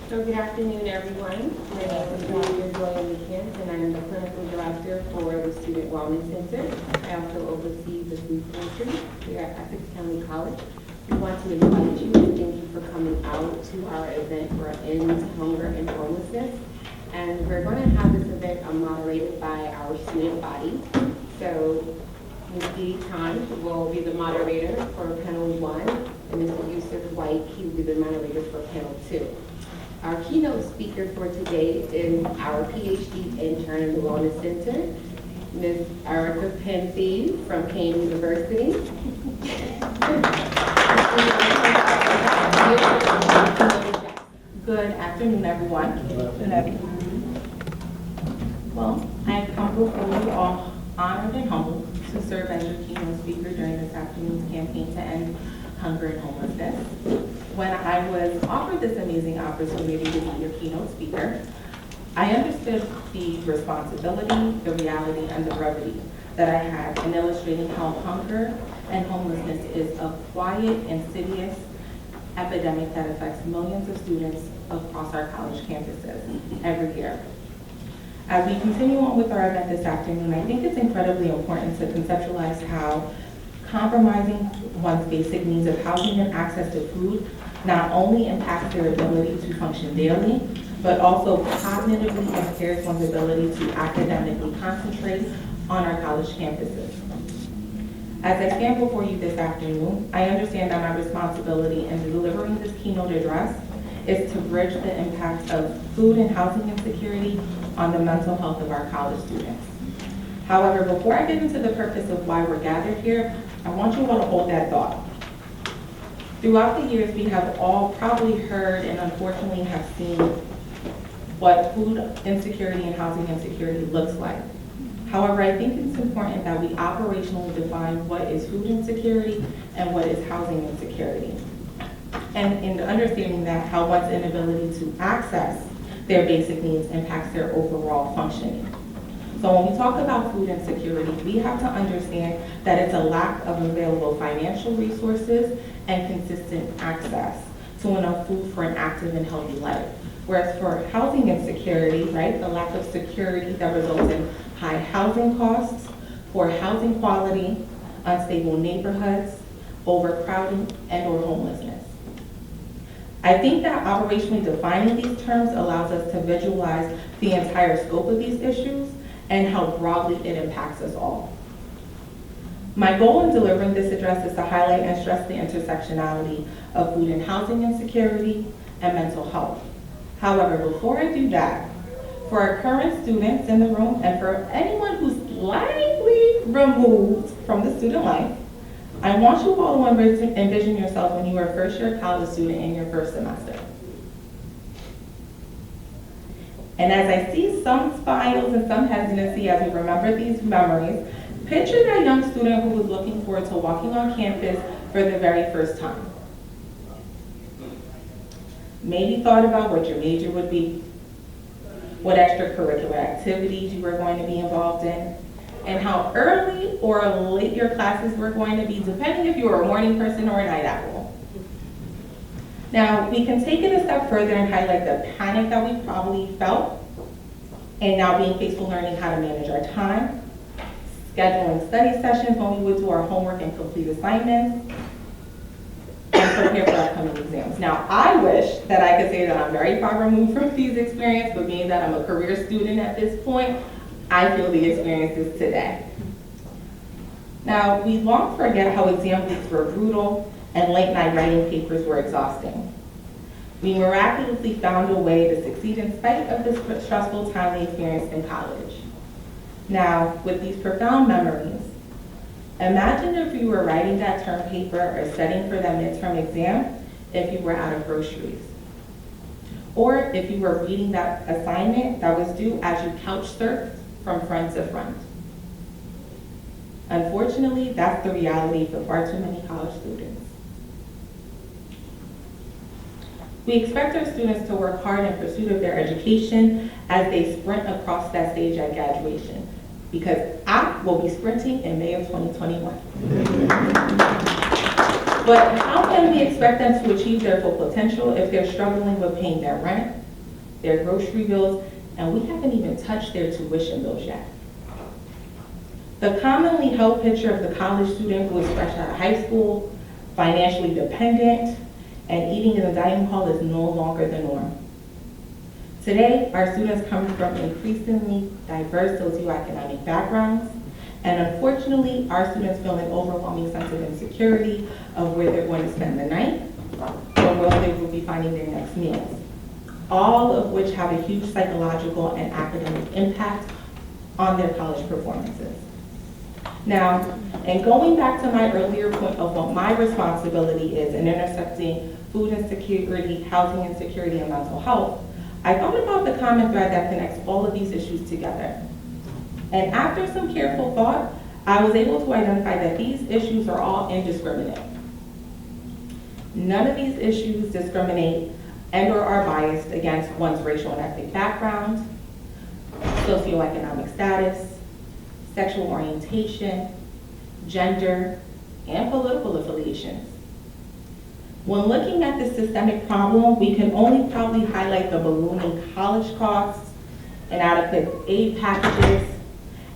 So good afternoon, everyone. My name is Joy Weekends, and I am the clinical director for the Student Wellness Center. I also oversee the food pantry here at Essex County College. We want to invite you and thank you for coming out to our event for End Hunger and Homelessness. And we're going to have this event moderated by our student body. So Ms. Dee Tan will be the moderator for panel 1, and Mr. Yusuf White, he will be the moderator for panel 2. Our keynote speaker for today is our PhD intern in the Wellness Center, Ms. Erica Pensy from Kane University. Good afternoon, everyone. Good afternoon. Well, I come before you all honored and humbled to serve as your keynote speaker during this afternoon's campaign to end hunger and homelessness. When I was offered this amazing opportunity to be your keynote speaker, I understood the responsibility, the reality, and the brevity that I had in illustrating how hunger and homelessness is a quiet, insidious epidemic that affects millions of students across our college campuses every year. As we continue on with our event this afternoon, I think it's incredibly important to conceptualize how compromising one's basic needs of housing and access to food not only impacts their ability to function daily, but also cognitively impairs one's ability to academically concentrate on our college campuses. As I stand before you this afternoon, I understand that my responsibility in delivering this keynote address is to bridge the impact of food and housing insecurity on the mental health of our college students. However, before I get into the purpose of why we're gathered here, I want you all to hold that thought. Throughout the years, we have all probably heard and unfortunately have seen what food insecurity and housing insecurity looks like. However, I think it's important that we operationally define what is food insecurity and what is housing insecurity. And in understanding that, how one's inability to access their basic needs impacts their overall functioning. So when we talk about food insecurity, we have to understand that it's a lack of available financial resources and consistent access to enough food for an active and healthy life. Whereas for housing insecurity, right, the lack of security that results in high housing costs, poor housing quality, unstable neighborhoods, overcrowding, and/or homelessness. I think that operationally defining these terms allows us to visualize the entire scope of these issues and how broadly it impacts us all. My goal in delivering this address is to highlight and stress the intersectionality of food and housing insecurity and mental health. However, before I do that, for our current students in the room and for anyone who's slightly removed from the student life, I want you all to envision yourself when you were a first-year college student in your first semester. And as I see some smiles and some hesitancy as we remember these memories, picture that young student who was looking forward to walking on campus for the very first time. Maybe thought about what your major would be, what extracurricular activities you were going to be involved in, and how early or late your classes were going to be, depending if you were a morning person or a night owl. Now, we can take it a step further and highlight the panic that we probably felt, and now being faced with learning how to manage our time, scheduling study sessions when we would do our homework and complete assignments, and prepare for upcoming exams. Now, I wish that I could say that I'm very far removed from these experiences, but being that I'm a career student at this point, I feel the experiences today. Now, we long forget how exam weeks were brutal and late night writing papers were exhausting. We miraculously found a way to succeed in spite of the stressful time we experienced in college. Now, with these profound memories, imagine if you were writing that term paper or studying for that midterm exam if you were out of groceries. Or if you were reading that assignment that was due as you couch surfed from friend to friend. Unfortunately, that's the reality for far too many college students. We expect our students to work hard in pursuit of their education as they sprint across that stage at graduation, because I will be sprinting in May of 2021. But how can we expect them to achieve their full potential if they're struggling with paying their rent, their grocery bills, and we haven't even touched their tuition bills yet? The commonly held picture of the college student who is fresh out of high school, financially dependent, and eating in the dining hall is no longer the norm. Today, our students come from increasingly diverse socioeconomic backgrounds, and unfortunately, our students feel an overwhelming sense of insecurity of where they're going to spend the night or where they will be finding their next meals, all of which have a huge psychological and academic impact on their college performances. Now, and going back to my earlier point of what my responsibility is in intercepting food insecurity, housing insecurity, and mental health, I thought about the common thread that connects all of these issues together. And after some careful thought, I was able to identify that these issues are all indiscriminate. None of these issues discriminate and/or are biased against one's racial and ethnic background, socioeconomic status, sexual orientation, gender, and political affiliations. When looking at this systemic problem, we can only probably highlight the ballooning college costs, inadequate aid packages,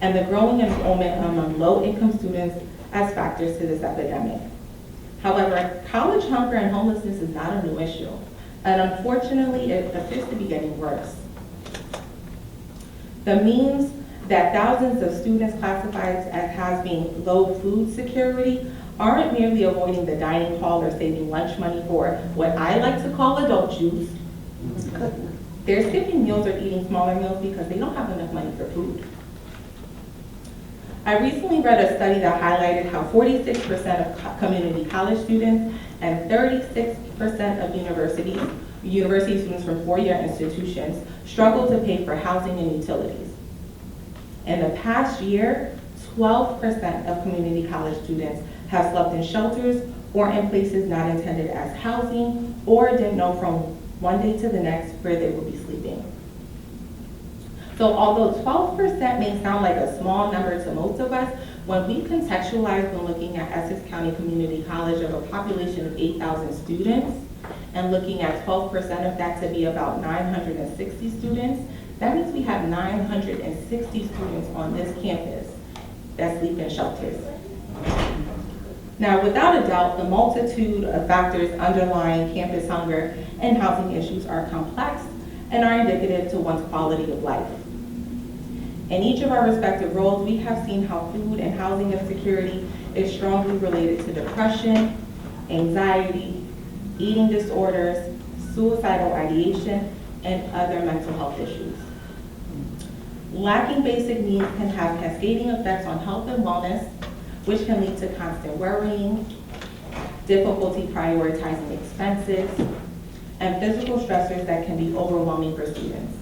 and the growing enrollment among low-income students as factors to this epidemic. However, college hunger and homelessness is not a new issue, and unfortunately, it appears to be getting worse. The means that thousands of students classified as having low food security aren't merely avoiding the dining hall or saving lunch money for what I like to call adult juice. They're skipping meals or eating smaller meals because they don't have enough money for food. I recently read a study that highlighted how 46% of community college students and 36% of university students from four-year institutions struggle to pay for housing and utilities. In the past year, 12% of community college students have slept in shelters or in places not intended as housing or didn't know from one day to the next where they would be sleeping. So although 12% may sound like a small number to most of us, when we contextualize when looking at Essex County Community College of a population of 8,000 students and looking at 12% of that to be about 960 students, that means we have 960 students on this campus that sleep in shelters. Now, without a doubt, the multitude of factors underlying campus hunger and housing issues are complex and are indicative to one's quality of life. In each of our respective roles, we have seen how food and housing insecurity is strongly related to depression, anxiety, eating disorders, suicidal ideation, and other mental health issues. Lacking basic needs can have cascading effects on health and wellness, which can lead to constant worrying, difficulty prioritizing expenses, and physical stressors that can be overwhelming for students.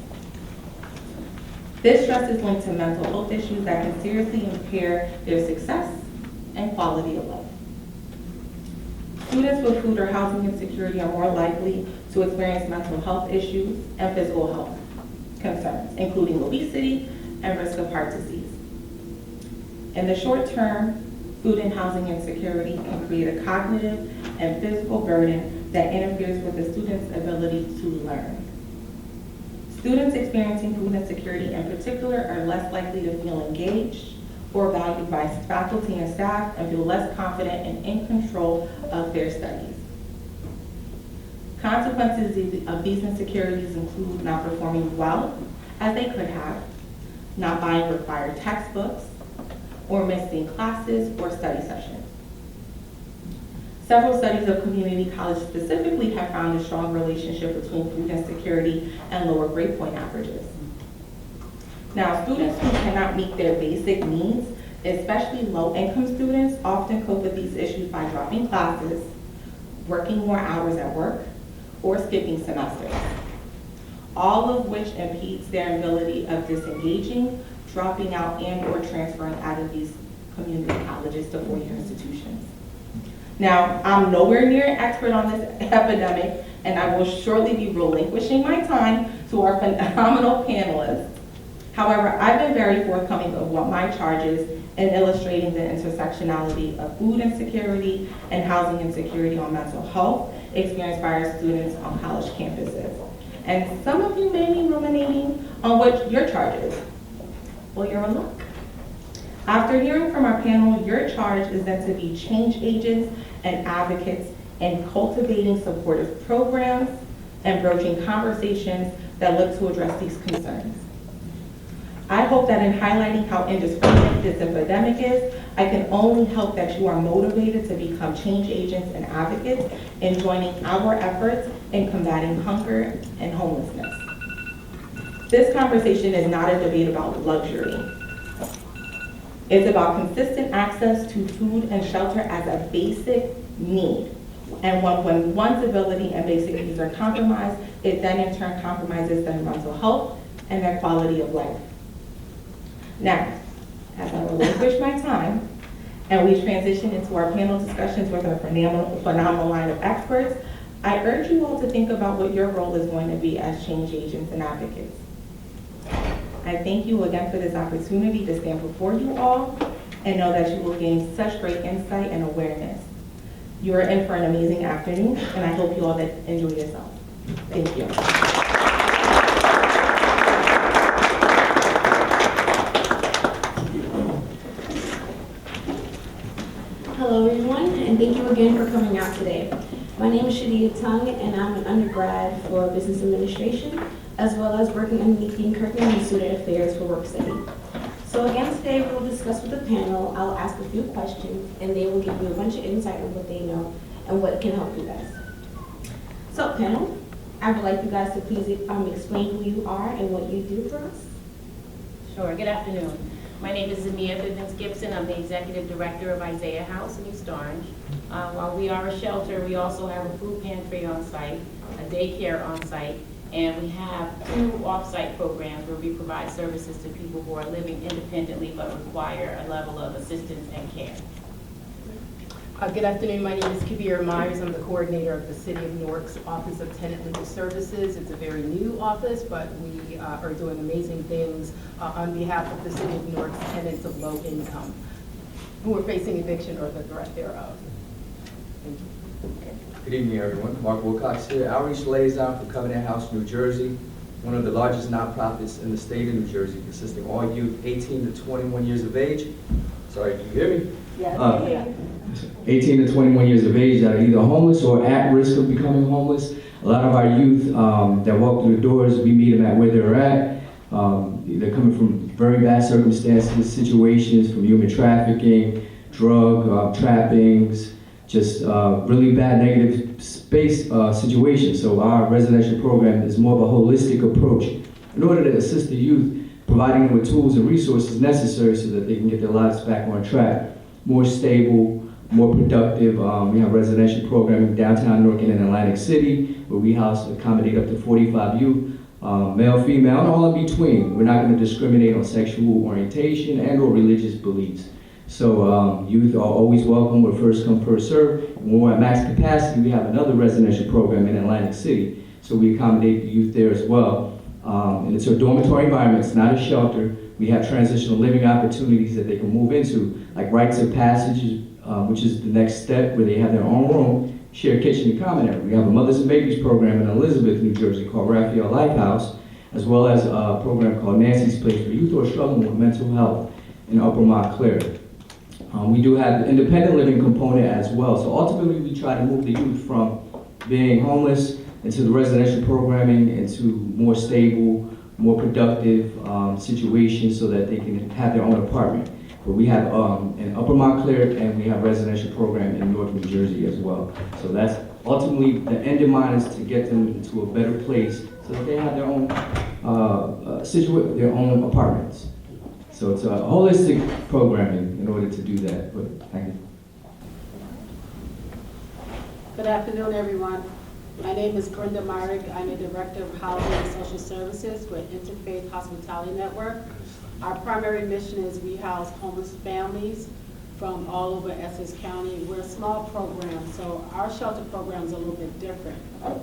This stress is linked to mental health issues that can seriously impair their success and quality of life. Students with food or housing insecurity are more likely to experience mental health issues and physical health concerns, including obesity and risk of heart disease. In the short term, food and housing insecurity can create a cognitive and physical burden that interferes with the student's ability to learn. Students experiencing food insecurity in particular are less likely to feel engaged or valued by faculty and staff and feel less confident and in control of their studies. Consequences of these insecurities include not performing well as they could have, not buying required textbooks, or missing classes or study sessions. Several studies of community college specifically have found a strong relationship between food insecurity and lower grade point averages. Now, students who cannot meet their basic needs, especially low-income students, often cope with these issues by dropping classes, working more hours at work, or skipping semesters, all of which impedes their ability of disengaging, dropping out, and/or transferring out of these community colleges to four-year institutions. Now, I'm nowhere near an expert on this epidemic, and I will shortly be relinquishing my time to our phenomenal panelists. However, I've been very forthcoming of what my charge is in illustrating the intersectionality of food insecurity and housing insecurity on mental health experienced by our students on college campuses. And some of you may be ruminating on what your charge is. Well, you're in luck. After hearing from our panel, your charge is then to be change agents and advocates in cultivating supportive programs and broaching conversations that look to address these concerns. I hope that in highlighting how indiscriminate this epidemic is, I can only hope that you are motivated to become change agents and advocates in joining our efforts in combating hunger and homelessness. This conversation is not a debate about luxury. It's about consistent access to food and shelter as a basic need. And when one's ability and basic needs are compromised, it then in turn compromises their mental health and their quality of life. Now, as I relinquish my time and we transition into our panel discussions with our phenomenal line of experts, I urge you all to think about what your role is going to be as change agents and advocates. I thank you again for this opportunity to stand before you all and know that you will gain such great insight and awareness. You are in for an amazing afternoon, and I hope you all enjoy yourself. Thank you. Hello everyone, and thank you again for coming out today. My name is Shadia Tung, and I'm an undergrad for Business Administration, as well as working underneath Dean Kirkman in Student Affairs for Work Study. So again today we'll discuss with the panel. I'll ask a few questions, and they will give you a bunch of insight on what they know and what can help you guys. So panel, I would like you guys to please explain who you are and what you do for us. Sure, good afternoon. My name is Zamia Bivens-Gibson. I'm the Executive Director of Isaiah House in East Orange. While we are a shelter, we also have a food pantry on site, a daycare on site, and we have 2 off-site programs where we provide services to people who are living independently but require a level of assistance and care. Good afternoon, my name is Kabir Myers. I'm the coordinator of the City of Newark's Office of Tenant Legal Services. It's a very new office, but we are doing amazing things on behalf of the City of Newark's tenants of low income who are facing eviction or the threat thereof. Thank you. Good evening, everyone. Mark Wilcox here, Outreach Liaison for Covenant House, New Jersey, one of the largest nonprofits in the state of New Jersey, consisting of all youth 18 to 21 years of age. Sorry, can you hear me? Yes. 18 to 21 years of age that are either homeless or at risk of becoming homeless. A lot of our youth that walk through the doors, we meet them at where they're at. They're coming from very bad circumstances, situations from human trafficking, drug trappings, just really bad negative space situations. So our residential program is more of a holistic approach in order to assist the youth, providing them with tools and resources necessary so that they can get their lives back on track, more stable, more productive. We have residential programming downtown Newark and in Atlantic City, where we accommodate up to 45 youth, male, female, and all in between. We're not going to discriminate on sexual orientation and or religious beliefs. So youth are always welcome. We're first come, first serve. When we're at max capacity, we have another residential program in Atlantic City. So we accommodate the youth there as well. And it's a dormitory environment. It's not a shelter. We have transitional living opportunities that they can move into, like rites of passage, which is the next step, where they have their own room, share kitchen and common area. We have a Mothers and Babies program in Elizabeth, New Jersey called Raphael Lifehouse, as well as a program called Nancy's Place for youth who are struggling with mental health in Upper Montclair. We do have the independent living component as well. So ultimately we try to move the youth from being homeless into the residential programming, into more stable, more productive situations so that they can have their own apartment. But we have in Upper Montclair, and we have a residential program in North New Jersey as well. So that's ultimately the end in mind, is to get them into a better place so that they have their own their own apartments. So it's a holistic programming in order to do that. But thank you. Good afternoon, everyone. My name is Brenda Myrick. I'm the Director of Housing and Social Services with Interfaith Hospitality Network. Our primary mission is we house homeless families from all over Essex County. We're a small program, so our shelter program is a little bit different.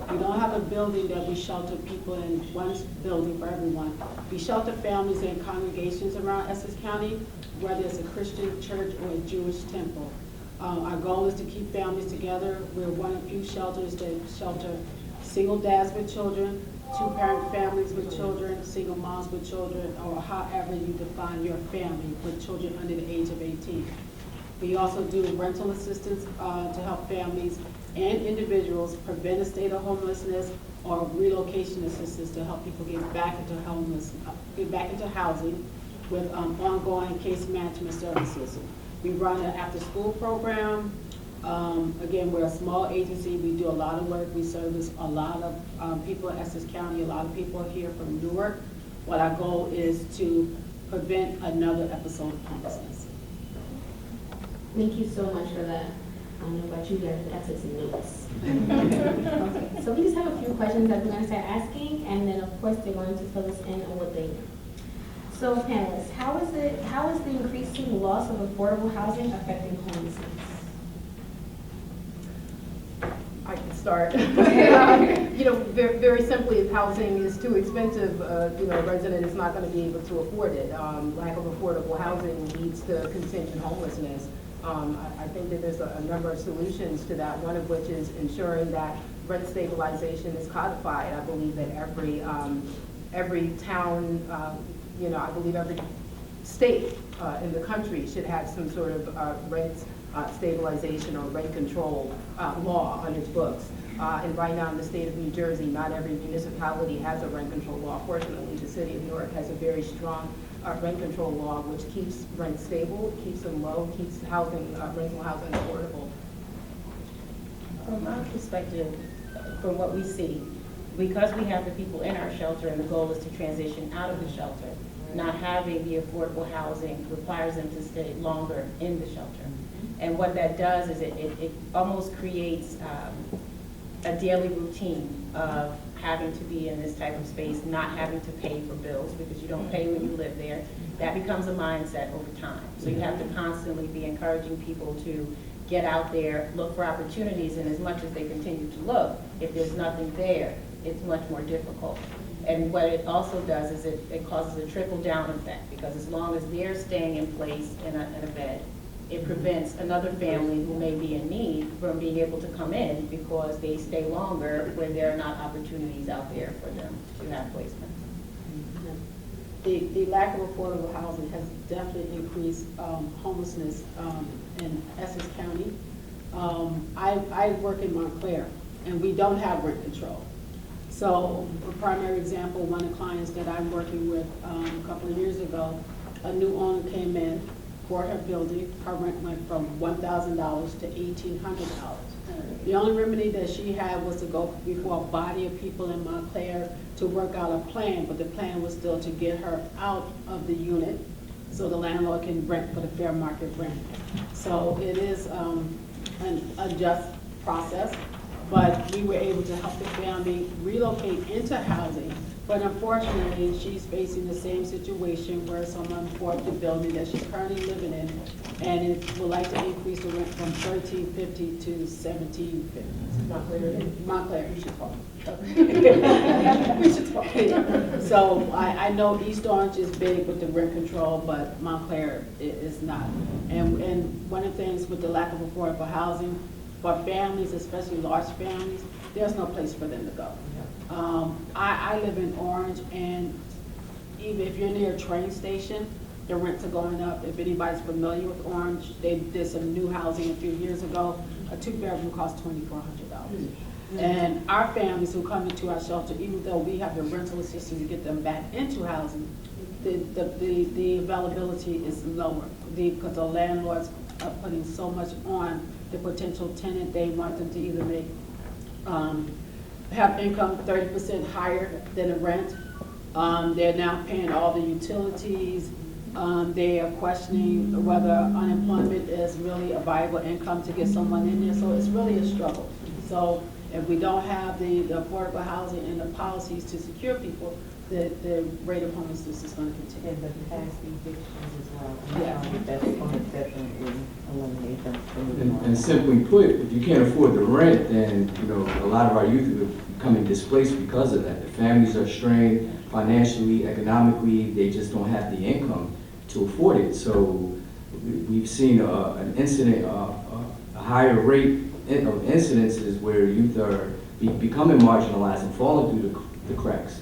We don't have a building that we shelter people in, one building for everyone. We shelter families and congregations around Essex County, whether it's a Christian church or a Jewish temple. Our goal is to keep families together. We're one of few shelters that shelter single dads with children, two-parent families with children, single moms with children, or however you define your family with children under the age of 18. We also do rental assistance to help families and individuals prevent a state of homelessness, or relocation assistance to help people get back into housing with ongoing case management services. We run an after-school program. Again, we're a small agency. We do a lot of work. We service a lot of people in Essex County. A lot of people are here from Newark. What our goal is to prevent another episode of homelessness. Thank you so much for that. I don't know about you guys, but that took some notes. Okay, so we just have a few questions that we're going to start asking, and then of course they're going to fill us in on what they know. So panelists, how is the increasing loss of affordable housing affecting homelessness? I can start. You know, very simply, if housing is too expensive, you know, a resident is not going to be able to afford it. Lack of affordable housing leads to contingent homelessness. I think that there's a number of solutions to that, one of which is ensuring that rent stabilization is codified. I believe that every town, you know, I believe every state in the country should have some sort of rent stabilization or rent control law on its books. And right now in the state of New Jersey, not every municipality has a rent control law. Fortunately, the city of Newark has a very strong rent control law, which keeps rent stable, keeps them low, keeps housing, rental housing affordable. From my perspective, from what we see, because we have the people in our shelter and the goal is to transition out of the shelter, not having the affordable housing requires them to stay longer in the shelter. And what that does is it almost creates a daily routine of having to be in this type of space, not having to pay for bills because you don't pay when you live there. That becomes a mindset over time. So you have to constantly be encouraging people to get out there, look for opportunities, and as much as they continue to look, if there's nothing there, it's much more difficult. And what it also does is it causes a trickle-down effect, because as long as they're staying in place in a bed, it prevents another family who may be in need from being able to come in because they stay longer when there are not opportunities out there for them to have placement. The lack of affordable housing has definitely increased homelessness in Essex County. I work in Montclair, and we don't have rent control. So, a primary example, one of the clients that I'm working with a couple of years ago, a new owner came in for her building. Her rent went from $1,000 to $1,800. The only remedy that she had was to go before a body of people in Montclair to work out a plan, but the plan was still to get her out of the unit so the landlord can rent for the fair market rent. So it is an unjust process, but we were able to help the family relocate into housing. But unfortunately, she's facing the same situation where someone bought the building that she's currently living in, and it would like to increase the rent from $1,350 to $1,750. Montclair, you should talk. We should talk. So I know East Orange is big with the rent control, but Montclair is not. And one of the things with the lack of affordable housing, for families, especially large families, there's no place for them to go. I live in Orange, and even if you're near a train station, the rents are going up. If anybody's familiar with Orange, they did some new housing a few years ago. A two-bedroom costs $2,400. And our families who come into our shelter, even though we have the rental assistance to get them back into housing, the availability is lower because the landlords are putting so much on the potential tenant. They want them to either make have income 30% higher than the rent. They're now paying all the utilities. They are questioning whether unemployment is really a viable income to get someone in there. So it's really a struggle. So if we don't have the affordable housing and the policies to secure people, the rate of homelessness is going to continue. And the past evictions as well. Yeah. That's going to definitely eliminate them from moving on. And simply put, if you can't afford the rent, then, you know, a lot of our youth are becoming displaced because of that. The families are strained financially, economically, they just don't have the income to afford it. So we've seen an incident, a higher rate of incidences where youth are becoming marginalized and falling through the cracks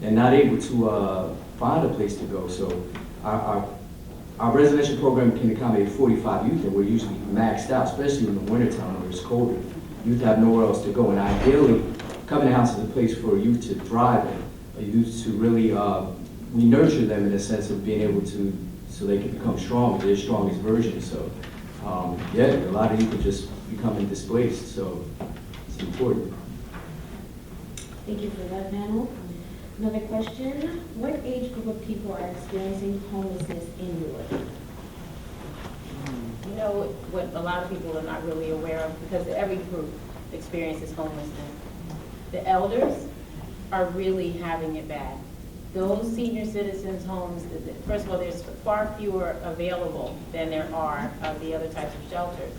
and not able to find a place to go. So our residential program can accommodate 45 youth, and we're usually maxed out, especially in the wintertime where it's colder. Youth have nowhere else to go, and ideally, Covenant House is a place for youth to thrive in, youth to really, we nurture them in the sense of being able to, so they can become strong, their strongest version. So, yeah, a lot of youth are just becoming displaced, so it's important. Thank you for that, panel. Another question, what age group of people are experiencing homelessness in Newark? You know, what a lot of people are not really aware of, because every group experiences homelessness. The elders are really having it bad. Those senior citizens' homes, first of all, there's far fewer available than there are of the other types of shelters.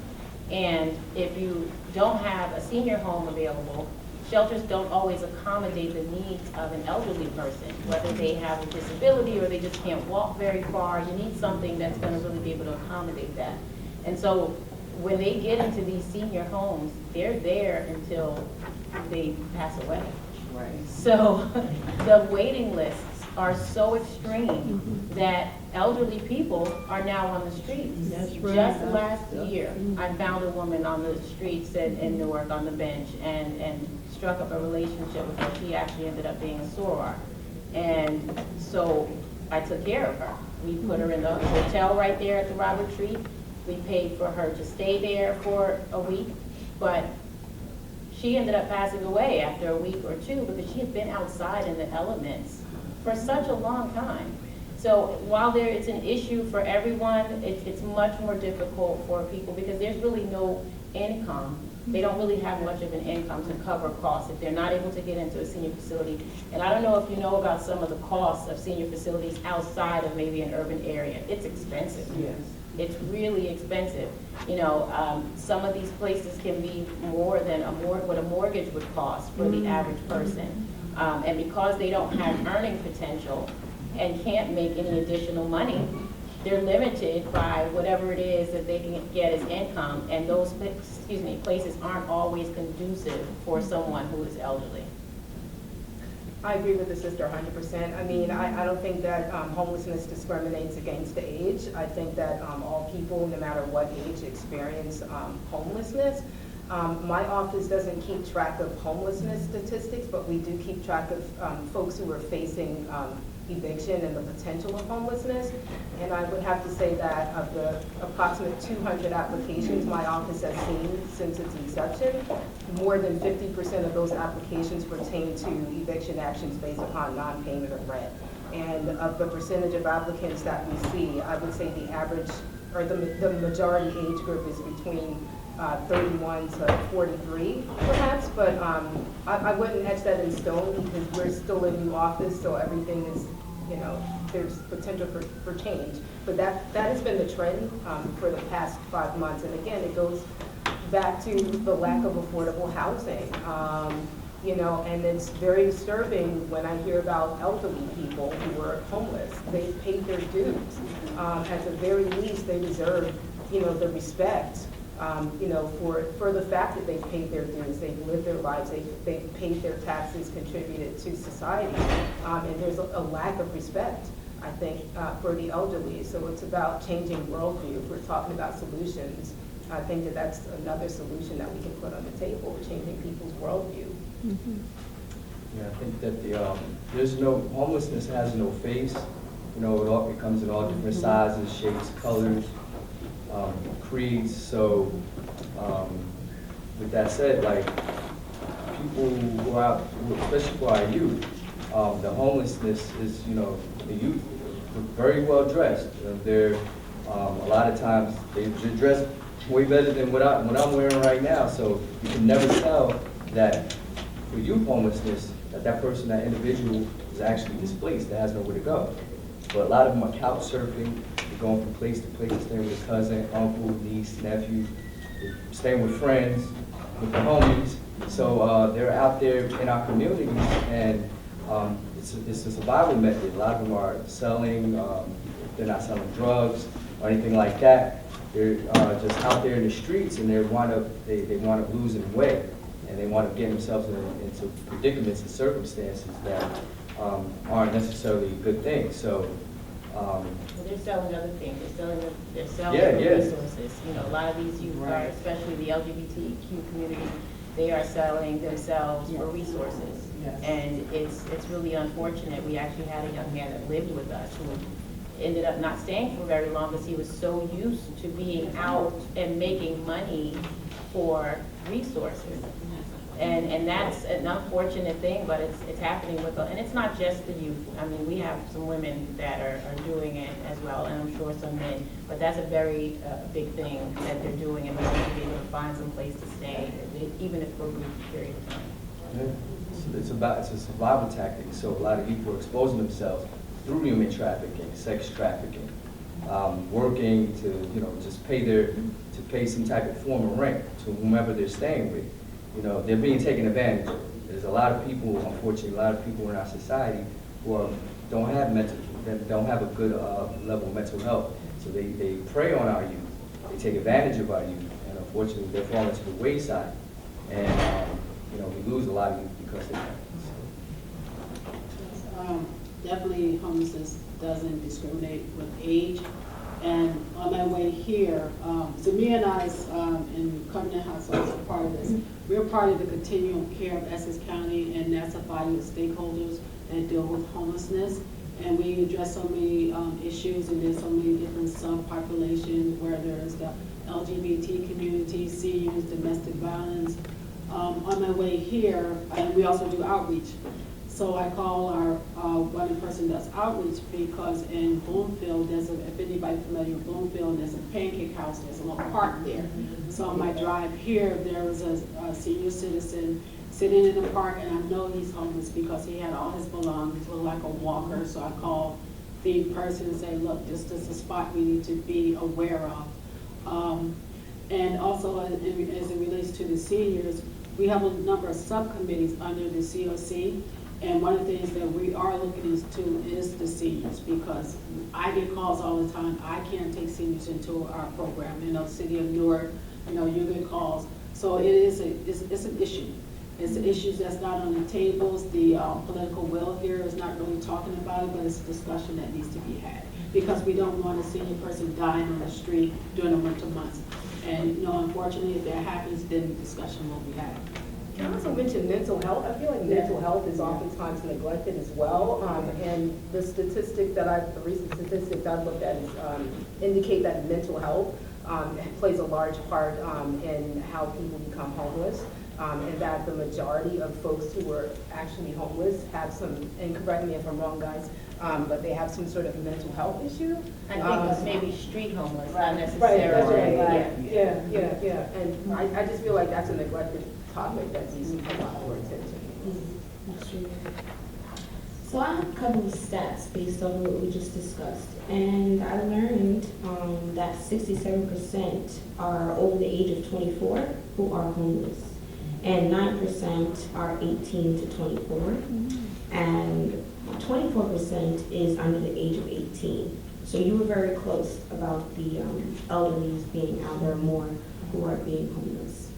And if you don't have a senior home available, shelters don't always accommodate the needs of an elderly person, whether they have a disability or they just can't walk very far. You need something that's going to really be able to accommodate that. And so when they get into these senior homes, they're there until they pass away. Right. So the waiting lists are so extreme that elderly people are now on the streets. That's right. Just last year, I found a woman on the streets in Newark on the bench and struck up a relationship with her. She actually ended up being a soror. And so I took care of her. We put her in the hotel right there at the Robert Tree. We paid for her to stay there for a week, but she ended up passing away after a week or two because she had been outside in the elements for such a long time. So while it's an issue for everyone, it's much more difficult for people because there's really no income. They don't really have much of an income to cover costs if they're not able to get into a senior facility. And I don't know if you know about some of the costs of senior facilities outside of maybe an urban area. It's expensive. Yes. It's really expensive. You know, some of these places can be more than what a mortgage would cost for the average person. And because they don't have earning potential and can't make any additional money, they're limited by whatever it is that they can get as income, and those places aren't always conducive for someone who is elderly. I agree with the sister 100%. I mean, I don't think that homelessness discriminates against the age. I think that all people, no matter what age, experience homelessness. My office doesn't keep track of homelessness statistics, but we do keep track of folks who are facing eviction and the potential of homelessness. And I would have to say that of the approximate 200 applications my office has seen since its inception, more than 50% of those applications pertain to eviction actions based upon non-payment of rent. And of the percentage of applicants that we see, I would say the average, or the majority age group is between 31 to 43, perhaps, but I wouldn't etch that in stone because we're still a new office, so everything is, you know, there's potential for change. But that has been the trend for the past 5 months, and again, it goes back to the lack of affordable housing. You know, and it's very disturbing when I hear about elderly people who are homeless. They paid their dues. At the very least, they deserve, you know, the respect. You know, for the fact that they've paid their dues, they've lived their lives, they've paid their taxes, contributed to society, and there's a lack of respect, I think, for the elderly. So it's about changing worldview. If we're talking about solutions, I think that that's another solution that we can put on the table, changing people's worldview. Yeah, I think that there's no, homelessness has no face. You know, it comes in all different sizes, shapes, colors, creeds. So with that said, like people who are out, especially for our youth, the homelessness is, you know, the youth are very well dressed. They're a lot of times they're dressed way better than what I'm wearing right now. So you can never tell that for youth homelessness, that person, that individual is actually displaced, that has nowhere to go. But a lot of them are couch surfing, they're going from place to place, staying with a cousin, uncle, niece, nephew, they're staying with friends, with the homies. So they're out there in our communities, and it's a survival method. A lot of them are selling, they're not selling drugs or anything like that. They're just out there in the streets, and they wind up losing weight, and they wind up getting themselves into predicaments and circumstances that aren't necessarily a good things. So. Well, they're selling other things. They're selling Yeah, for yeah. resources. You know, a lot of these youth are, especially the LGBTQ community, they are selling themselves for resources. Yes. And it's really unfortunate. We actually had a young man that lived with us who ended up not staying for very long because he was so used to being out and making money for resources. And that's an unfortunate thing, but it's happening with, and it's not just the youth. I mean, we have some women that are doing it as well, and I'm sure some men, but that's a very big thing that they're doing, and we need to be able to find some place to stay, even if for a brief period of time. Yeah. It's a survival tactic. So a lot of people are exposing themselves through human trafficking, sex trafficking, working to just pay some type of form of rent to whomever they're staying with. They're being taken advantage of. There's a lot of people, unfortunately, a lot of people in our society who don't have a good level of mental health. So they prey on our youth. They take advantage of our youth, and unfortunately, they fall into the wayside. And we lose a lot of youth because of that. Definitely homelessness doesn't discriminate with age. And on my way here, so me and I in Covenant House are part of this. We're part of the continuum care of Essex County, and that's a body of stakeholders that deal with homelessness. And we address so many issues, and there's so many different subpopulations where there's the LGBT community, seniors, domestic violence. On my way here, and we also do outreach. So I call our one person that's outreach because in Bloomfield, if anybody familiar with Bloomfield, there's a pancake house, there's a little park there. So on my drive here, there was a senior citizen sitting in the park, and I know he's homeless because he had all his belongings, looked like a walker. So I call the person and say, look, this is a spot we need to be aware of. And also as it relates to the seniors, we have a number of subcommittees under the COC. And one of the things that we are looking into is the seniors, because I get calls all the time. I can't take seniors into our program. City of Newark, you get calls. So it's an issue. It's an issue that's not on the tables. The political will here is not really talking about it, but it's a discussion that needs to be had. Because we don't want a senior person dying on the street during the winter months. And unfortunately, if that happens, then discussion will be had. Can I also mention mental health? I feel like mental health is oftentimes neglected as well. And the recent statistics I've looked at indicate that mental health plays a large part in how people become homeless. And that the majority of folks who are actually homeless have some, and correct me if I'm wrong, guys, but they have some sort of mental health issue. I think it's maybe street homeless, not Right, necessarily. that's right. Yeah. And I just feel like that's a neglected topic that needs a lot more attention. So I have a couple of stats based on what we just discussed, and I learned that 67% are over the age of 24 who are homeless, and 9% are 18 to 24, and 24% is under the age of 18. So you were very close about the elderly being out there more who are being homeless.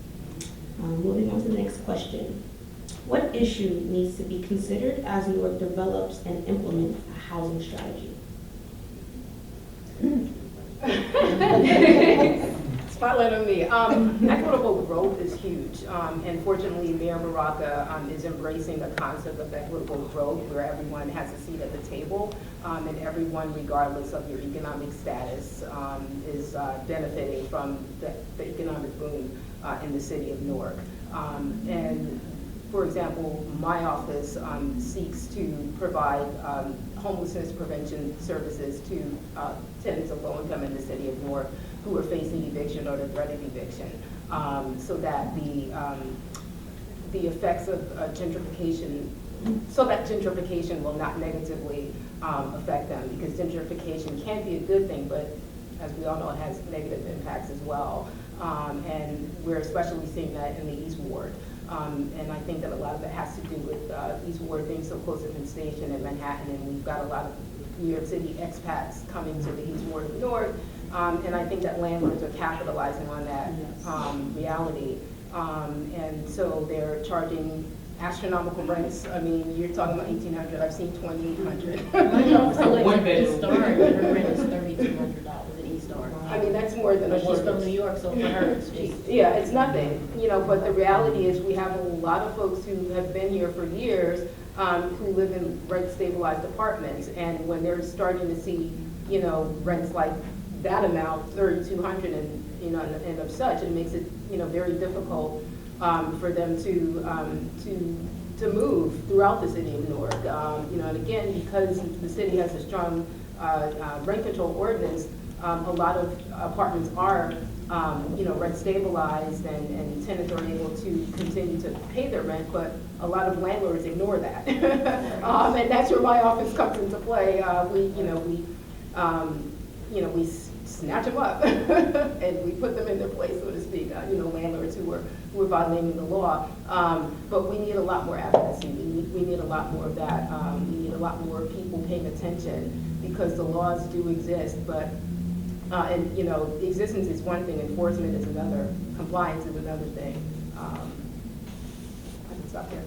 Moving on to the next question. What issue needs to be considered as Newark develops and implements a housing strategy? Spotlight on me. Equitable growth is huge. And fortunately, Mayor Baraka is embracing the concept of equitable growth where everyone has a seat at the table and everyone, regardless of your economic status, is benefiting from the economic boom in the city of Newark. And for example, my office seeks to provide homelessness prevention services to tenants of low income in the city of Newark who are facing eviction or the threat of eviction, so that the effects of gentrification, so that gentrification will not negatively affect them, because gentrification can be a good thing, but as we all know, it has negative impacts as well. And we're especially seeing that in the East Ward. And I think that a lot of it has to do with East Ward being so close to Penn Station and Manhattan, and we've got a lot of New York City expats coming to the East Ward of New York. And I think that landlords are capitalizing on that reality. And so they're charging astronomical rents. I mean, you're talking about 1,800. I've seen 2,800. My officer lives One in bedroom. East Orange, and her rent is $3,200 in East Orange. I mean, that's more than a But she's from mortgage. New York, so for her, it's cheap. Yeah, it's nothing, you know, but the reality is we have a lot of folks who have been here for years, who live in rent-stabilized apartments, and when they're starting to see, you know, rents like that amount, 3,200 and, you know, and of such, it makes it, you know, very difficult for them to move throughout the city of Newark. You know, and again, because the city has a strong rent control ordinance, a lot of apartments are, you know, rent stabilized, and tenants are able to continue to pay their rent, but a lot of landlords ignore that. And that's where my office comes into play. We snatch them up and we put them in their place, so to speak. You know, landlords who are violating the law. But we need a lot more advocacy. We need a lot more of that. We need a lot more people paying attention, because the laws do exist, but and, you know, existence is one thing, enforcement is another, compliance is another thing. I can stop here.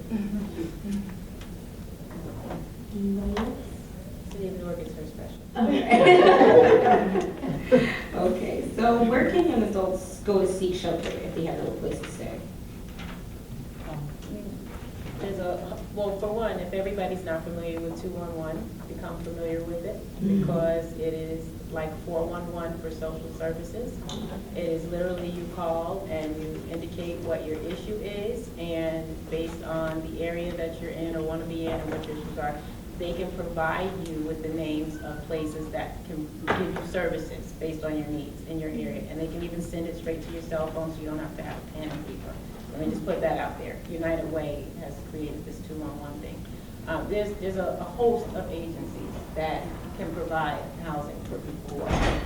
City of Newark is her special. Okay, so where can young adults go to seek shelter if they have no place to stay? Well, for one, if everybody's not familiar with 211, become familiar with it, because it is like 411 for social services. It is literally, you call and you indicate what your issue is, and based on the area that you're in or want to be in and what your issues are, they can provide you with the names of places that can give you services based on your needs in your area. And they can even send it straight to your cell phone, so you don't have to have a pen and paper. Let me just put that out there. United Way has created this 211 thing. There's a host of agencies that can provide housing for people who are homeless.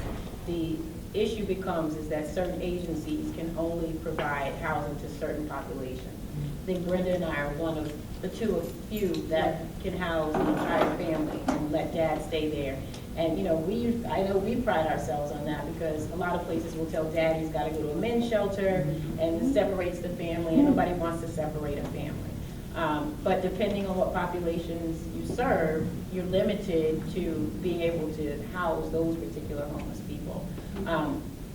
The issue becomes is that certain agencies can only provide housing to certain populations. I think Brenda and I are one of the few that can house the entire family and let dad stay there. And, you know, I know we pride ourselves on that, because a lot of places will tell dad he's got to go to a men's shelter, and it separates the family, and nobody wants to separate a family. But depending on what populations you serve, you're limited to being able to house those particular homeless people.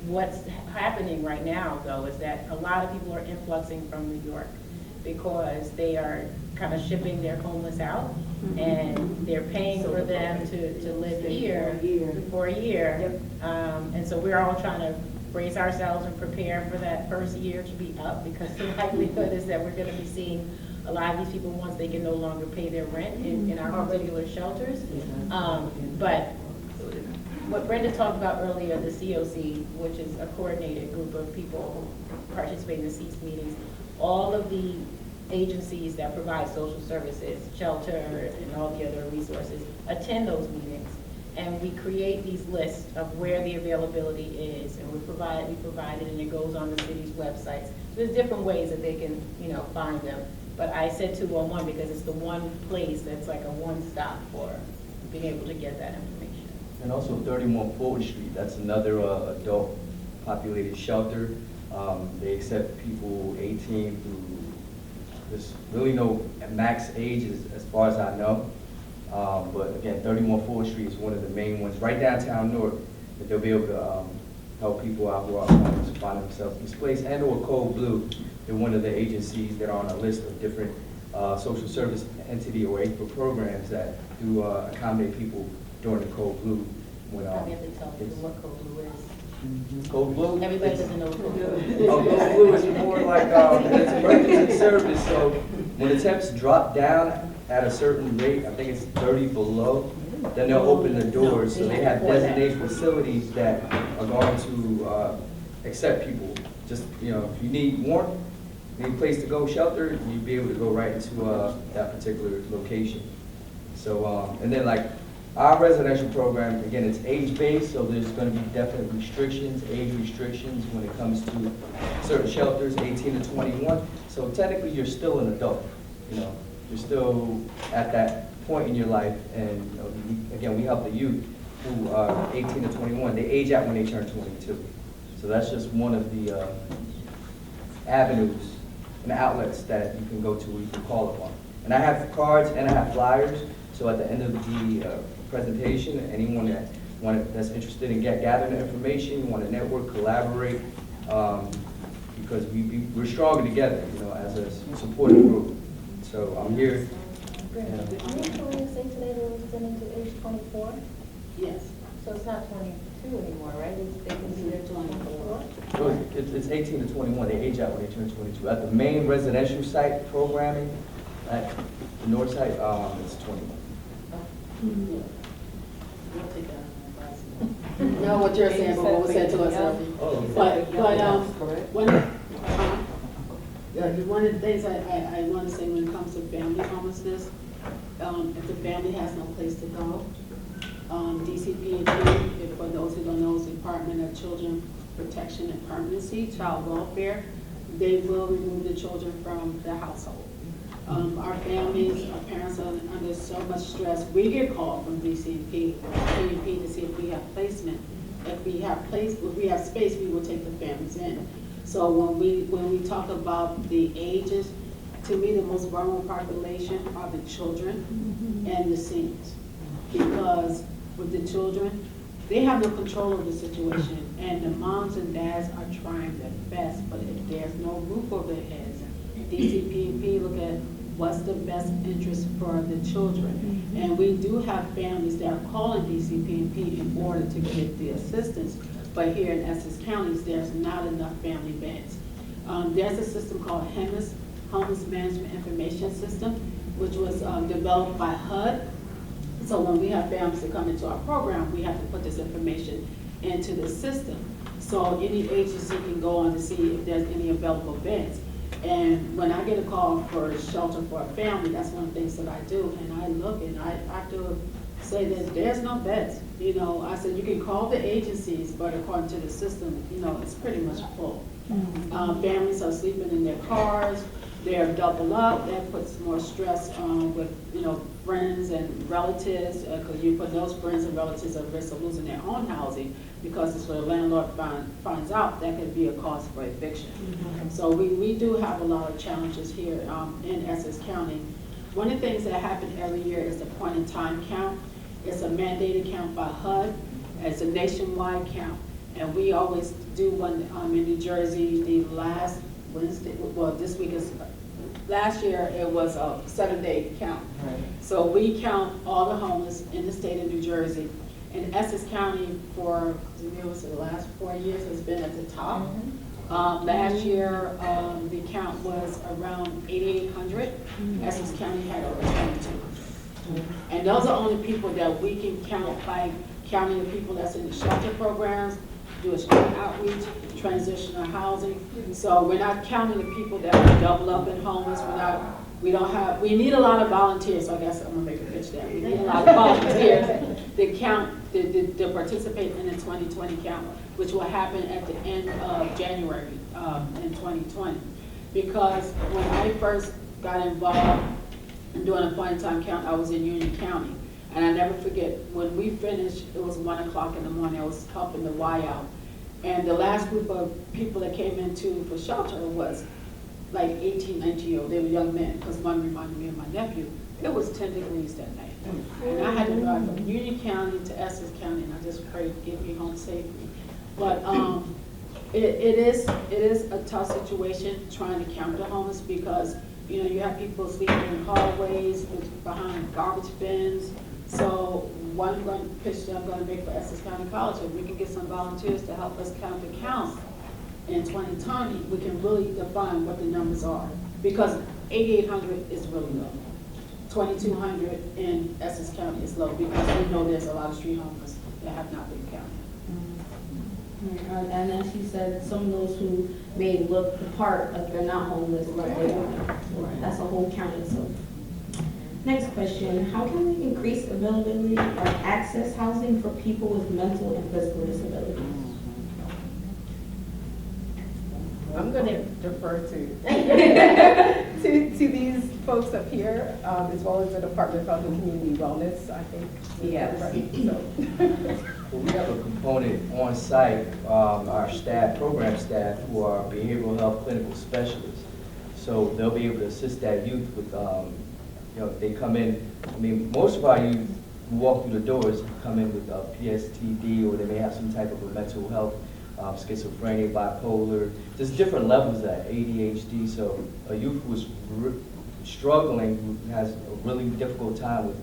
What's happening right now, though, is that a lot of people are influxing from New York, because they are kind of shipping their homeless out, and they're paying for them to live here for a year. Yep. And so we're all trying to brace ourselves and prepare for that first year to be up, because the likelihood is that we're going to be seeing a lot of these people once they can no longer pay their rent in our particular shelters. But what Brenda talked about earlier, the COC, which is a coordinated group of people who participate in the CEAS meetings, all of the agencies that provide social services, shelter, and all the other resources attend those meetings. And we create these lists of where the availability is, and we provide it, and it goes on the city's websites. There's different ways that they can, you know, find them. But I said 211 because it's the one place that's like a one-stop for being able to get that information. And also 31 Forward Street, that's another adult populated shelter. They accept people 18 through, there's really no max age as far as I know. But again, 31 Forward Street is one of the main ones, right downtown Newark, that they'll be able to help people out who are homeless to find themselves displaced, and or Code Blue. They're one of the agencies that are on a list of different social service entity or APA programs that do accommodate people during the Code Blue. When, Probably have to tell people what Code Blue is. Code Blue? Everybody doesn't know what Code Blue is. Oh, Code Blue is more like it's emergency service. So when the temps drop down at a certain rate, I think it's 30 below, then they'll open the doors. So they have designated facilities that are going to accept people. Just, you know, if you need warmth, need a place to go shelter, you'd be able to go right into that particular location. So, and then like our residential program, again, it's age-based, so there's going to be definite restrictions, age restrictions when it comes to certain shelters, 18 to 21. So technically, you're still an adult, you know. You're still at that point in your life, and you know, again, we help the youth who are 18 to 21. They age out when they turn 22. So that's just one of the avenues and outlets that you can go to, or you can call upon. And I have cards and I have flyers. So at the end of the presentation, anyone that's interested in gathering gathering want to network, collaborate, because we're stronger together, you know, as a supportive group. So I'm here. Great. Yeah. Didn't you say today they were extending to age 24? Yes. So it's not 22 anymore, right? They can be there 24? So it's 18 to 21. They age out when they turn 22. At the main residential site programming, at the north side, it's 21. Know what you're saying, but what was said to us earlier. Oh, One of the things I want to say when it comes to family homelessness, if the family has no place to go, DCP&P, for those who don't know, is the Department of Children Protection and Permanency, Child Welfare, they will remove the children from the household. Our families, our parents are under so much stress. We get called from DCP to see if we have placement. If we have space, we will take the families in. So when we talk about the ages, to me, the most vulnerable population are the children and the seniors. Because with the children, they have no control of the situation, and the moms and dads are trying their best, but if there's no roof over their heads, DCP&P look at what's the best interest for the children. And we do have families that are calling DCP&P in order to get the assistance, but here in Essex County, there's not enough family beds. There's a system called Homeless Management Information System, which was developed by HUD. So when we have families that come into our program, we have to put this information into the system. So any agency can go on to see if there's any available beds. And when I get a call for a shelter for a family, that's one of the things that I do. And I look and I have to say that there's no beds. You know, I said you can call the agencies, but according to the system, you know, it's pretty much full. Families are sleeping in their cars. They're doubled up. That puts more stress with, you know, friends and relatives, because you put those friends and relatives at risk of losing their own housing, because if the landlord finds out, that could be a cause for eviction. So we do have a lot of challenges here in Essex County. One of the things that happen every year is the point in time count. It's a mandated count by HUD. It's a nationwide count. And we always do one in New Jersey the last Wednesday, well, this week is, last year it was a 7-day count. Right. So we count all the homeless in the state of New Jersey. And Essex County for the last 4 years has been at the top. Last year, the count was around 8,800. Essex County had over 2,200. And those are only people that we can count by counting the people that's in the shelter programs, do a street outreach, transitional housing. So we're not counting the people that are double up in homeless. We need a lot of volunteers. So I guess I'm gonna make a pitch there. We need a lot of volunteers to count, to participate in the 2020 count, which will happen at the end of January in 2020. Because when I first got involved in doing a point in time count, I was in Union County. And I never forget, when we finished, it was 1 o'clock in the morning, I was helping the Y out. And the last group of people that came into for shelter was like 18, 19-year-old, they were young men, because one reminded me of my nephew. It was 10 degrees that night. And I had to drive from Union County to Essex County, and I just prayed to get me home safely. But it is a tough situation trying to count the homeless, because you know, you have people sleeping in hallways, behind garbage bins. So one pitch that I'm going to make for Essex County College, if we can get some volunteers to help us count the counts in 2020, we can really define what the numbers are. Because 8,800 is really low. 2,200 in Essex County is low, because we know there's a lot of street homeless that have not been counted. And as you said, some of those who may look the part, like they're not homeless, but that's a whole county, so. Next question, how can we increase availability or access housing for people with mental and physical disabilities? I'm going to defer to these folks up here, as well as the Department of Health and Community Wellness, I think. Yes. Right, so. Well, we have a component on site, our staff, program staff, who are behavioral health clinical specialists. So they'll be able to assist that youth with, they come in, I mean, most of our youth who walk through the doors come in with PSTD, or they may have some type of a mental health, schizophrenia, bipolar, just different levels of that, ADHD. So a youth who is struggling, who has a really difficult time with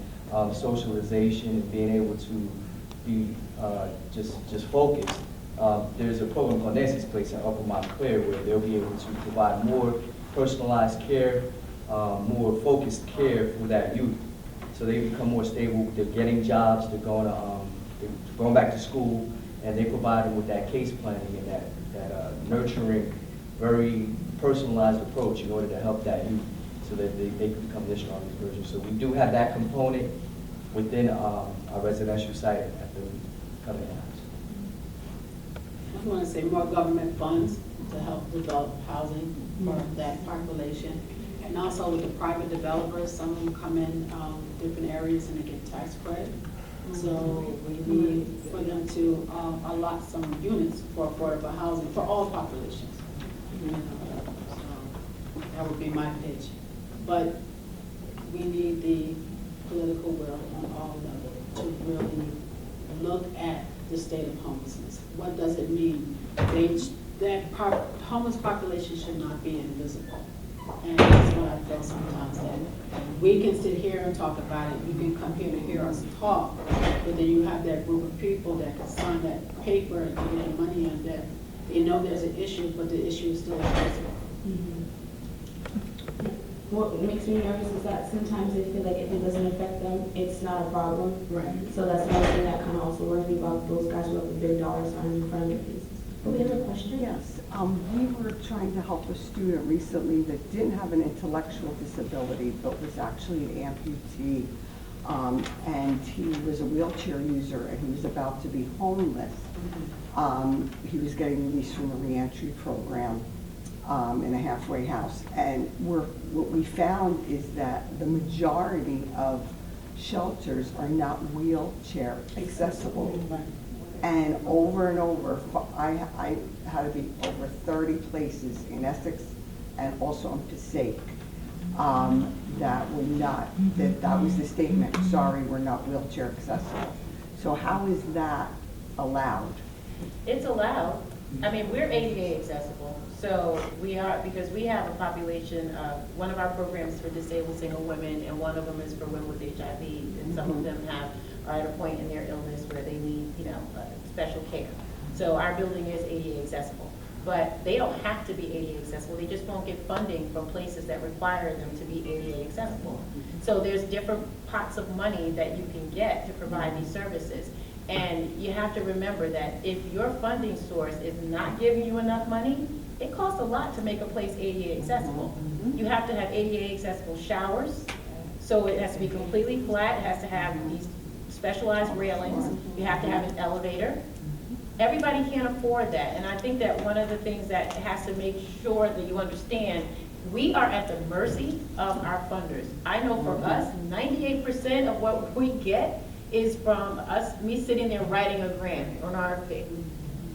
socialization and being able to be just focused. There's a program called Nancy's Place in Upper Montclair where they'll be able to provide more personalized care, more focused care for that youth. So they become more stable, they're getting jobs, they're going back to school, and they provide them with that case planning and that nurturing, very personalized approach in order to help that youth so that they can become their strongest version. So we do have that component within our residential site at the Covenant House. I want to say more government funds to help develop housing for that population. And also with the private developers, some of them come in different areas and they get tax credit. So we need for them to allot some units for affordable housing for all populations. So that would be my pitch. But we need the political will on all levels to really look at the state of homelessness. What does it mean? Homeless population should not be invisible. And that's what I feel sometimes, that we can sit here and talk about it, you can come here to hear us talk, but then you have that group of people that can sign that paper and get money in that they know there's an issue, but the issue is still invisible. What makes me nervous is that sometimes they feel like if it doesn't affect them, it's not a problem. Right. So that's another thing that kind of also worries me about those guys who have the big dollar signs in front of their faces. But we have a question? Yes, we were trying to help a student recently that didn't have an intellectual disability, but was actually an amputee. And he was a wheelchair user, and he was about to be homeless. He was getting released from a reentry program in a halfway house. And what we found is that the majority of shelters are not wheelchair accessible. And over, I had to be over 30 places in Essex and also in Passaic that were not, that was the statement, sorry, we're not wheelchair accessible. So how is that allowed? It's allowed. I mean, we're ADA accessible, so we are, because we have a population of, one of our programs is for disabled single women, and one of them is for women with HIV, and some of them are at a point in their illness where they need, special care. So our building is ADA accessible, but they don't have to be ADA accessible. They just won't get funding from places that require them to be ADA accessible. So there's different pots of money that you can get to provide these services. And you have to remember that if your funding source is not giving you enough money, it costs a lot to make a place ADA accessible. You have to have ADA accessible showers, so it has to be completely flat. It has to have these specialized railings. You have to have an elevator. Everybody can't afford that. And I think that one of the things that has to make sure that you understand, we are at the mercy of our funders. I know for us, 98% of what we get is from me sitting there writing a grant or an RFP.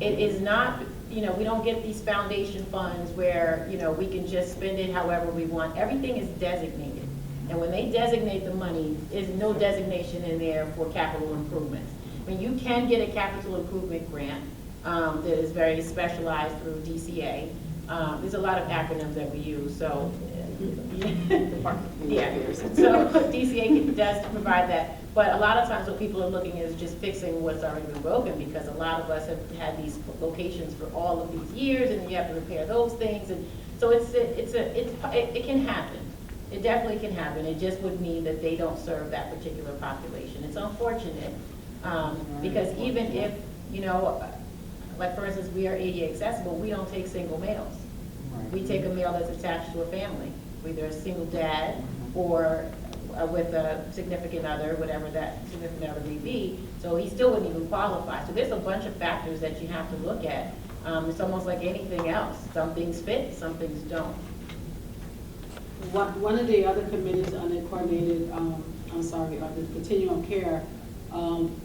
It is not, we don't get these foundation funds where, we can just spend it however we want. Everything is designated. And when they designate the money, there's no designation in there for capital improvements. I mean, you can get a capital improvement grant that is very specialized through DCA. There's a lot of acronyms that we use, so yeah. So DCA does provide that, but a lot of times what people are looking at is just fixing what's already been broken, because a lot of us have had these locations for all of these years, and you have to repair those things, and so it can happen. It definitely can happen. It just would mean that they don't serve that particular population. It's unfortunate because even if, Like, for instance, we are ADA accessible, we don't take single males. We take a male that's attached to a family, either a single dad or with a significant other, whatever that significant other may be, so he still wouldn't even qualify. So there's a bunch of factors that you have to look at. It's almost like anything else. Some things fit, some things don't. One of the other committees on the coordinated, the continuum care,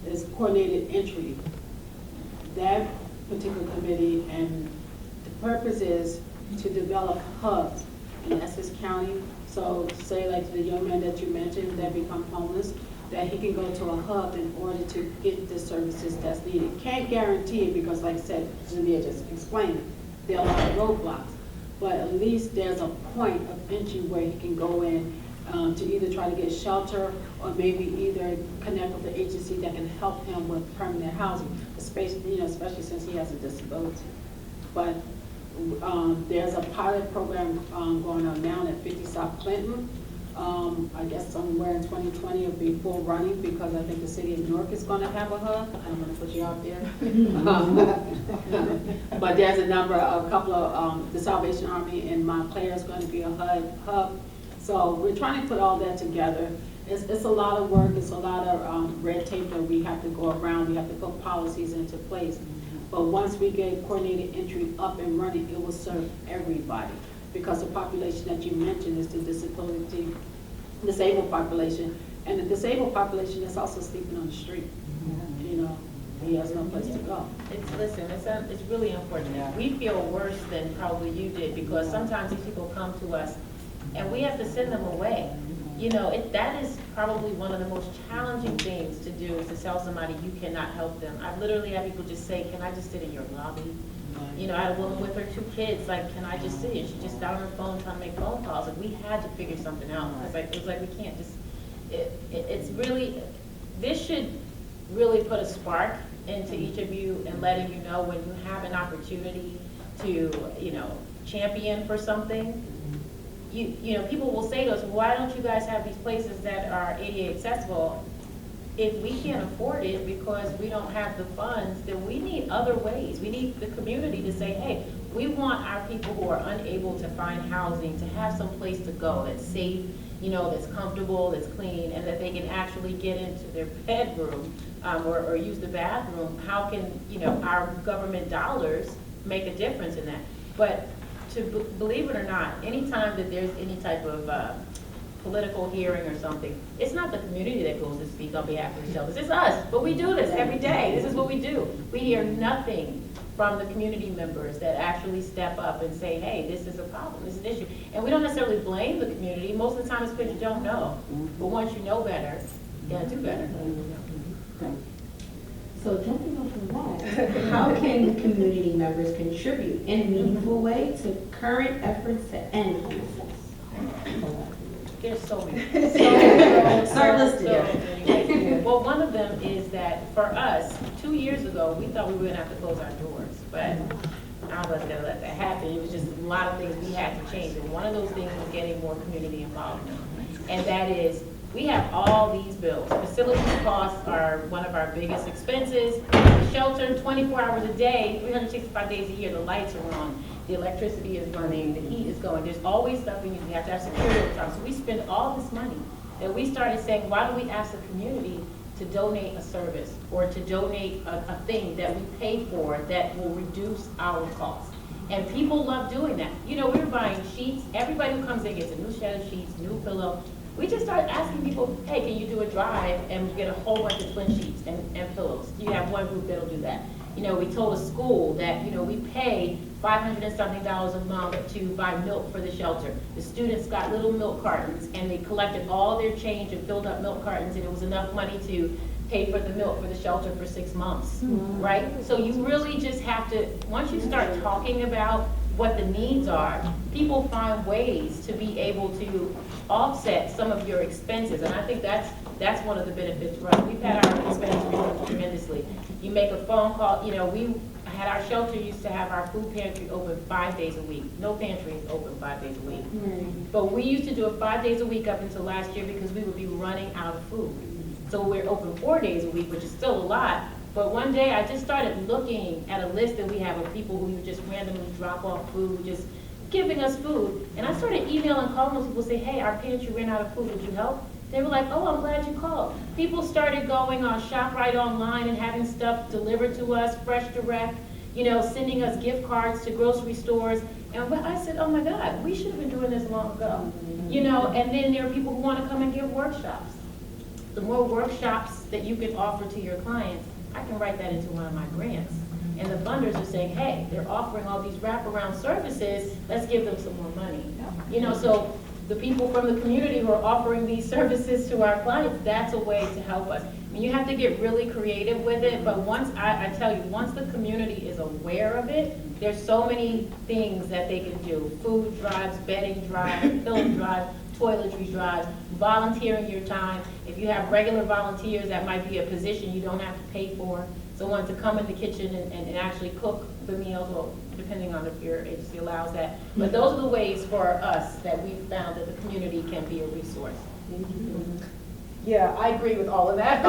is coordinated entry. That particular committee, and the purpose is to develop hubs in Essex County. So say like the young man that you mentioned that becomes homeless, that he can go to a hub in order to get the services that's needed. Can't guarantee it because like I said, Jamia just explained it, there are a lot of roadblocks. But at least there's a point of entry where he can go in to either try to get shelter or maybe either connect with the agency that can help him with permanent housing, especially since he has a disability. But there's a pilot program going on now at 50 South Clinton. I guess somewhere in 2020 it'll be full running because I think the city of Newark is going to have a hub. I'm going to put you out there. But there's a couple of, the Salvation Army in Montclair is going to be a hub. So we're trying to put all that together. It's a lot of work. It's a lot of red tape that we have to go around. We have to put policies into place. But once we get coordinated entry up and running, it will serve everybody. Because the population that you mentioned is the disabled population. And the disabled population is also sleeping on the street. He has no place to go. It's really important. We feel worse than probably you did because sometimes these people come to us and we have to send them away. That is probably one of the most challenging things to do is to tell somebody you cannot help them. I've literally had people just say, can I just sit in your lobby? I had a woman with her 2 kids, like, can I just sit? And she just got on her phone trying to make phone calls. And we had to figure something out. It was like we can't just, it's really, this should really put a spark into each of you and letting you know when you have an opportunity to, champion for something. People will say to us, why don't you guys have these places that are ADA accessible? If we can't afford it because we don't have the funds, then we need other ways. We need the community to say, hey, we want our people who are unable to find housing to have some place to go that's safe, that's comfortable, that's clean, and that they can actually get into their bedroom or use the bathroom. How can, our government dollars make a difference in that? But believe it or not, anytime that there's any type of political hearing or something, it's not the community that goes to speak on behalf of the shelters, it's us. But we do this every day. This is what we do. We hear nothing from the community members that actually step up and say, hey, this is a problem, this is an issue. And we don't necessarily blame the community. Most of the time it's because you don't know. But once you know better, you gotta do better. So jumping off of that, how can community members contribute in a meaningful way to current efforts to end homelessness? There's so many. Start listing it. Well, one of them is that for us, 2 years ago, we thought we were gonna have to close our doors, but I wasn't gonna let that happen. It was just a lot of things we had to change, and one of those things was getting more community involvement. And that is, we have all these bills. Facility costs are one of our biggest expenses. The shelter, 24 hours a day, 365 days a year, the lights are on. The electricity is running, the heat is going. There's always stuff we need. We have to have security all the time. So we spend all this money that we started saying, why don't we ask the community to donate a service or to donate a thing that we pay for that will reduce our costs. And people love doing that. We were buying sheets. Everybody who comes in gets a new set of sheets, new pillow. We just started asking people, hey, can you do a drive and get a whole bunch of twin sheets and pillows? Do you have one group that'll do that? We told a school that, we pay $500 and something a month to buy milk for the shelter. The students got little milk cartons and they collected all their change and filled up milk cartons, and it was enough money to pay for the milk for the shelter for 6 months, right? So you really just have to, once you start talking about what the needs are, people find ways to be able to offset some of your expenses. And I think that's one of the benefits for us. We've had our expenses reduced tremendously. You make a phone call, we had our shelter used to have our food pantry open 5 days a week. No pantry is open 5 days a week. But we used to do it 5 days a week up until last year because we would be running out of food. So we're open 4 days a week, which is still a lot, But one day I just started looking at a list that we have of people who just randomly drop off food, just giving us food. And I started emailing, calling those people, say, hey, our pantry ran out of food, would you help? They were like, oh, I'm glad you called. People started going on ShopRite online and having stuff delivered to us, Fresh Direct, you know, sending us gift cards to grocery stores. And I said, oh my God, we should have been doing this long ago. You know, and then there are people who want to come and give workshops. The more workshops that you can offer to your clients, I can write that into one of my grants. And the funders are saying, hey, they're offering all these wraparound services, let's give them some more money. You know, so the people from the community who are offering these services to our clients, that's a way to help us. I mean, you have to get really creative with it, but once, I tell you, once the community is aware of it, there's so many things that they can do. Food drives, bedding drives, film drives, toiletry drives, volunteering your time. If you have regular volunteers, that might be a position you don't have to pay for. Someone to come in the kitchen and actually cook the meals, or depending on if your agency allows that. But those are the ways for us that we've found that the community can be a resource. Yeah, I agree with all of that.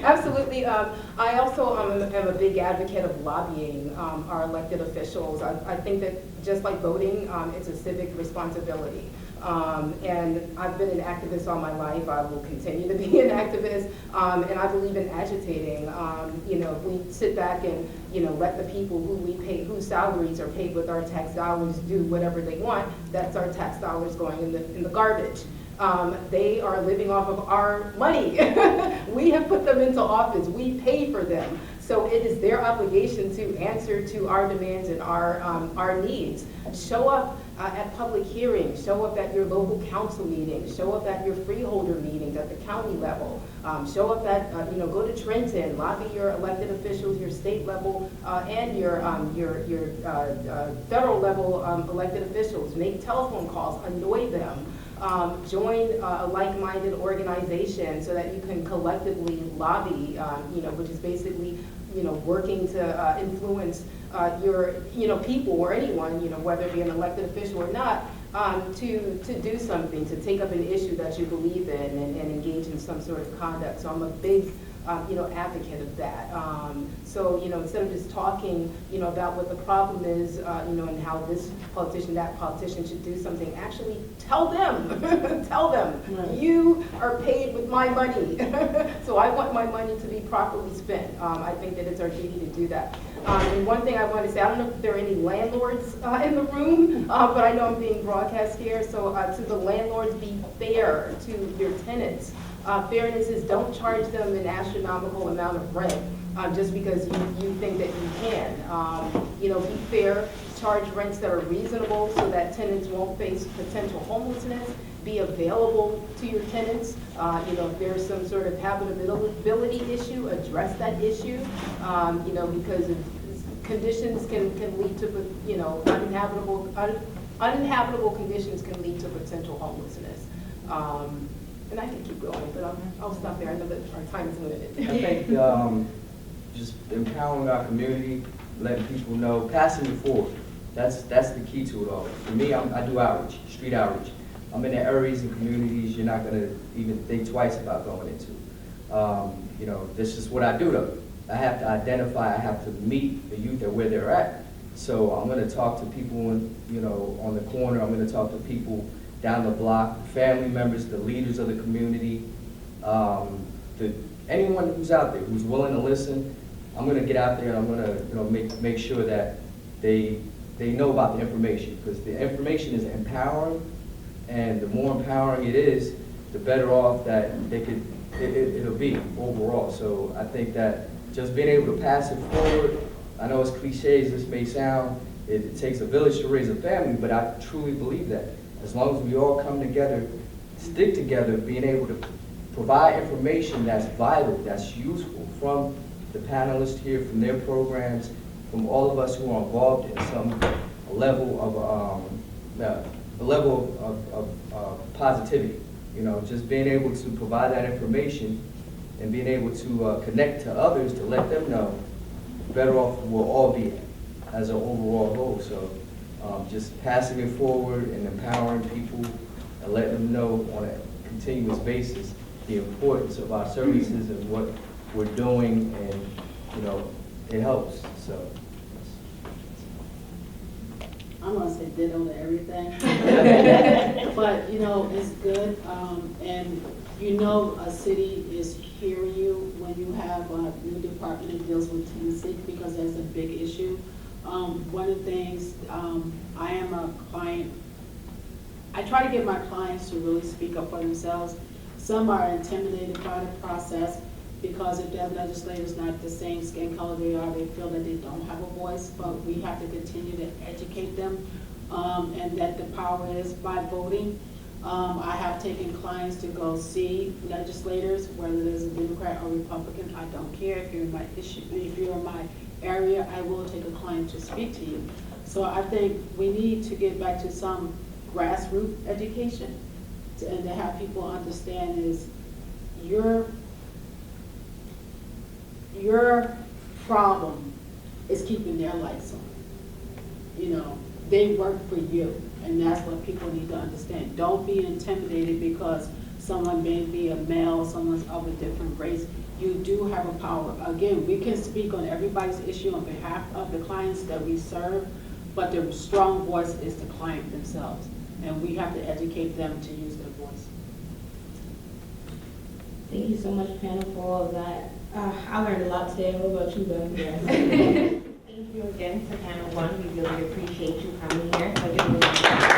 Absolutely. I also am a big advocate of lobbying our elected officials. I think that just like voting, it's a civic responsibility. And I've been an activist all my life. I will continue to be an activist, and I believe in agitating. You know, if we sit back and, you know, let the people who we pay, whose salaries are paid with our tax dollars, do whatever they want, that's our tax dollars going in the garbage. They are living off of our money. We have put them into office. We pay for them. So it is their obligation to answer to our demands and our needs. Show up at public hearings, show up at your local council meetings, show up at your freeholder meetings at the county level, show up at, you know, go to Trenton, lobby your elected officials, your state level, and your federal level elected officials. Make telephone calls, annoy them. Join a like-minded organization so that you can collectively lobby, you know, which is basically, you know, working to influence your, you know, people or anyone, you know, whether it be an elected official or not, to do something, to take up an issue that you believe in and engage in some sort of conduct. So I'm a big, you know, advocate of that. So, you know, instead of just talking, you know, about what the problem is, you know, and how this politician, that politician should do something, actually tell them, tell them, you are paid with my money. So I want my money to be properly spent. I think that it's our duty to do that. And one thing I want to say, I don't know if there are any landlords in the room, but I know I'm being broadcast here. So to the landlords, be fair to your tenants. Fairness is don't charge them an astronomical amount of rent just because you think that you can. You know, be fair, charge rents that are reasonable so that tenants won't face potential homelessness. Be available to your tenants. You know, if there's some sort of habitability issue, address that issue. You know, because conditions can lead to, you know, uninhabitable conditions can lead to potential homelessness. And I can keep going, but I'll stop there. I know that our time is limited. I think just empowering our community, letting people know, passing it forward. That's the key to it all. For me, I do outreach, street outreach. I'm in the areas and communities you're not going to even think twice about going into. You know, this is what I do though. I have to identify, I have to meet the youth at where they're at. So I'm going to talk to people, you know, on the corner. I'm going to talk to people down the block, family members, the leaders of the community, anyone who's out there who's willing to listen. I'm going to get out there and I'm going to, you know, make sure that they know about the information, because the information is empowering, and the more empowering it is, the better off that it'll be overall. So I think that just being able to pass it forward, I know as cliche as this may sound, it takes a village to raise a family, but I truly believe that. As long as we all come together, stick together, being able to provide information that's vital, that's useful from the panelists here, from their programs, from all of us who are involved in some level of positivity. You know, just being able to provide that information and being able to connect to others to let them know, better off we'll all be as an overall whole. So just passing it forward and empowering people and letting them know on a continuous basis the importance of our services and what we're doing, and, you know, it helps, so. I'm gonna say ditto to everything. But, you know, it's good, and you know a city is hearing you when you have a new department that deals with tenancy, because that's a big issue. One of the things, I am a client, I try to get my clients to really speak up for themselves. Some are intimidated by the process because if their legislator's not the same skin color they are, they feel that they don't have a voice, but we have to continue to educate them, and that the power is by voting. I have taken clients to go see legislators, whether there's a Democrat or Republican, I don't care. If you're in my issue, if you're in my area, I will take a client to speak to you. So I think we need to get back to some grassroots education and to have people understand is your problem is keeping their lights on. You know, they work for you, and that's what people need to understand. Don't be intimidated because someone may be a male, someone's of a different race. You do have a power. Again, we can speak on everybody's issue on behalf of the clients that we serve, but the strong voice is the client themselves, and we have to educate them to use their voice. Thank you so much, panel, for all of that. I learned a lot today. What about you, Ben? Thank you again to panel one. We really appreciate you coming here. So give me a round of applause.